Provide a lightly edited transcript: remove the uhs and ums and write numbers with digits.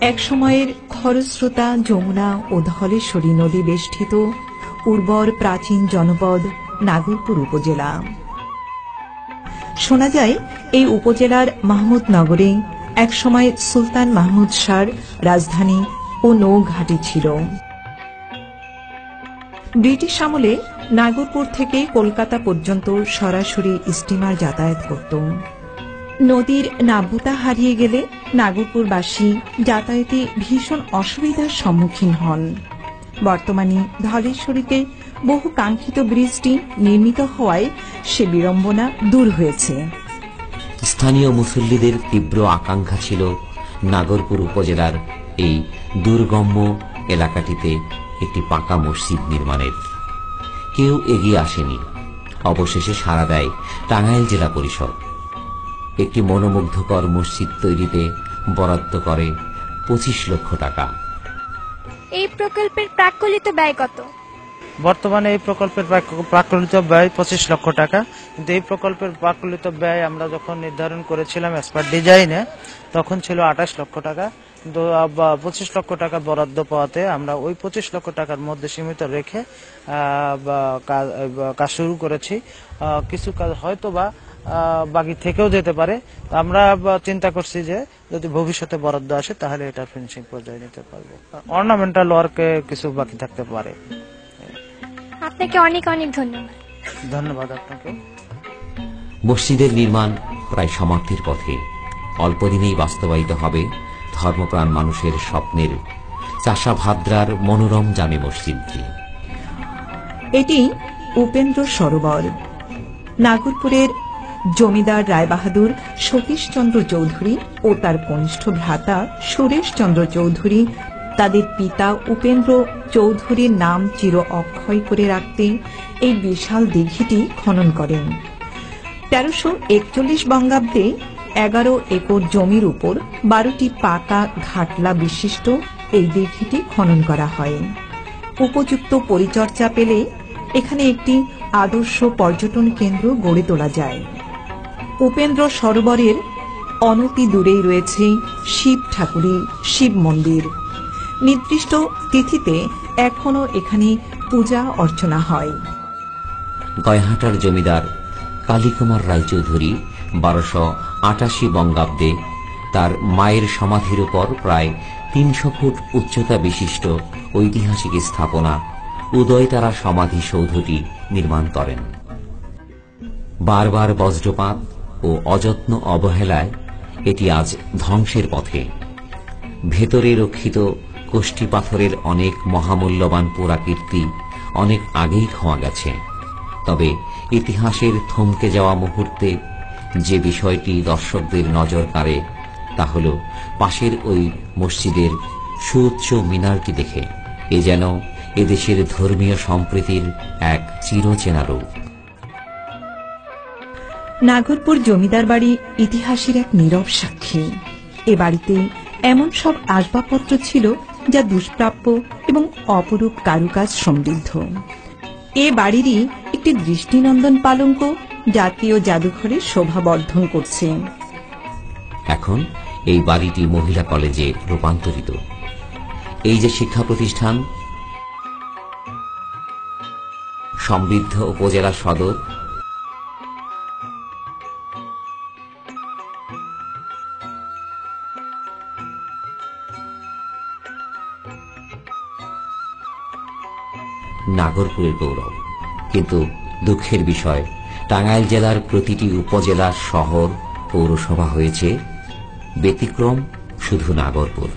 এক সময়ের খরস্রোতা যমুনা ও ধলেশ্বরী নদী বেষ্টিত উর্বর প্রাচীন জনপদ নাগরপুর উপজেলা। শোনা যায় এই উপজেলার মাহমুদনগরে একসময় সুলতান মাহমুদ শাহর রাজধানী ও নৌঘাঁটি ছিল। ব্রিটিশ আমলে নাগরপুর থেকে কলকাতা পর্যন্ত সরাসরি স্টিমার যাতায়াত করত। নদীর নাব্যতা হারিয়ে গেলে নাগরপুরবাসী যাতায়াতে ভীষণ অসুবিধার সম্মুখীন হন। বর্তমানে ধলেশ্বরীতে বহু কাঙ্ক্ষিত ব্রিজটি নির্মিত হওয়ায় সে বিড়ম্বনা দূর হয়েছে। স্থানীয় মুসল্লিদের তীব্র আকাঙ্ক্ষা ছিল নাগরপুর উপজেলার এই দুর্গম্য এলাকাটিতে একটি পাকা মসজিদ নির্মাণের। কেউ এগিয়ে আসেনি। অবশেষে সাড়া দেয় টাঙ্গাইল জেলা পরিষদ। একটি মনোমুগ্ধকর মসজিদ তৈরিতে বরাদ্দ করে 25 লক্ষ টাকা। এই প্রকল্পের প্রাক্কলিত ব্যয় কত? বর্তমানে এই প্রকল্পের প্রাক্কলিত ব্যয় 25 লক্ষ টাকা। কিন্তু এই প্রকল্পের প্রাক্কলিত ব্যয় আমরা যখন নির্ধারণ করেছিলাম এস পার ডিজাইনে, তখন ছিল 28 লক্ষ টাকা। কিন্তু 25 লক্ষ টাকা বরাদ্দ পাওয়াতে আমরা ওই 25 লক্ষ টাকার মধ্যে সীমিত রেখে কাজ শুরু করেছি। কিছু কাজ হয়তো বা বাকি থেকেও যেতে পারে। আমরা চিন্তা করছি যে যদি ভবিষ্যতে বরাদ্দ আসে তাহলে এটা ফিনিশিং পর্যায়ে নিতে পারবো। অর্নামেন্টাল ওয়ার্কে কিছু বাকি থাকতে পারে। আপনাকে অনেক অনেক ধন্যবাদ। ধন্যবাদ আপনাকে। মসজিদের নির্মাণ প্রায় সমাপ্তির পথে। অল্পদিনেই বাস্তবায়িত হবে ধর্মপ্রাণ মানুষের স্বপ্নের চাষাভাদ্রার মনোরম জামে মসজিদটি। এটি উপেন্দ্র সরোবর। নাগরপুরের জমিদার রায়বাহাদুর সতীশচন্দ্র চৌধুরী ও তার কনিষ্ঠ ভ্রাতা সুরেশচন্দ্র চৌধুরী তাদের পিতা উপেন্দ্র চৌধুরীর নাম চির অক্ষয় করে রাখতে এই বিশাল দিঘিটি খনন করেন। 1341 বঙ্গাব্দে 11 একর জমির উপর 12টি পাকা ঘাটলা বিশিষ্ট এই দিঘিটি খনন করা হয়। উপযুক্ত পরিচর্যা পেলে এখানে একটি আদর্শ পর্যটন কেন্দ্র গড়ে তোলা যায়। উপেন্দ্র সরোবরের অনতি দূরেই রয়েছে শিব ঠাকুরের শিব মন্দির। নির্দিষ্ট তিথিতে এখনো এখানে পূজা অর্চনা হয়। গয়হাটার জমিদার কালীকুমার রায়চৌধুরী 1288 বঙ্গাব্দে তার মায়ের সমাধির উপর প্রায় 300 ফুট উচ্চতা বিশিষ্ট ঐতিহাসিক স্থাপনা উদয়তারা সমাধি সৌধটি নির্মাণ করেন। বারবার বজ্রপাত ও অযত্ন অবহেলায় এটি আজ ধ্বংসের পথে। ভেতরে রক্ষিত কোষ্ঠী পাথরের অনেক মহামূল্যবান পুরাকীর্তি অনেক আগেই খোয়া গেছে। তবে ইতিহাসের থমকে যাওয়া মুহূর্তে যে বিষয়টি দর্শকদের নজর কাড়ে তা হল পাশের ওই মসজিদের সুউচ্চ মিনারটি দেখে। এ যেন এদেশের ধর্মীয় সম্প্রীতির এক চিরচেনা রূপ। নাগরপুর জমিদার বাড়ি ইতিহাসের এক নীরব সাক্ষী। এ বাড়িতে এমন সব আসবাবপত্র ছিল যা দুষ্প্রাপ্য এবং অপরূপ কারুকাজ সমৃদ্ধ। এ বাড়িরই একটি দৃষ্টিনন্দন পালঙ্ক জাতীয় জাদুঘরে শোভাবর্ধন করছে। এখন এই বাড়িটি মহিলা কলেজে রূপান্তরিত। এই যে শিক্ষা প্রতিষ্ঠান, সমৃদ্ধ উপজেলা সদর, নাগরপুরের গৌরব। কিন্তু দুঃখের বিষয়, টাঙ্গাইল জেলার প্রতিটি উপজেলা, শহর, পৌরসভা হয়েছে, ব্যতিক্রম শুধু নাগরপুর।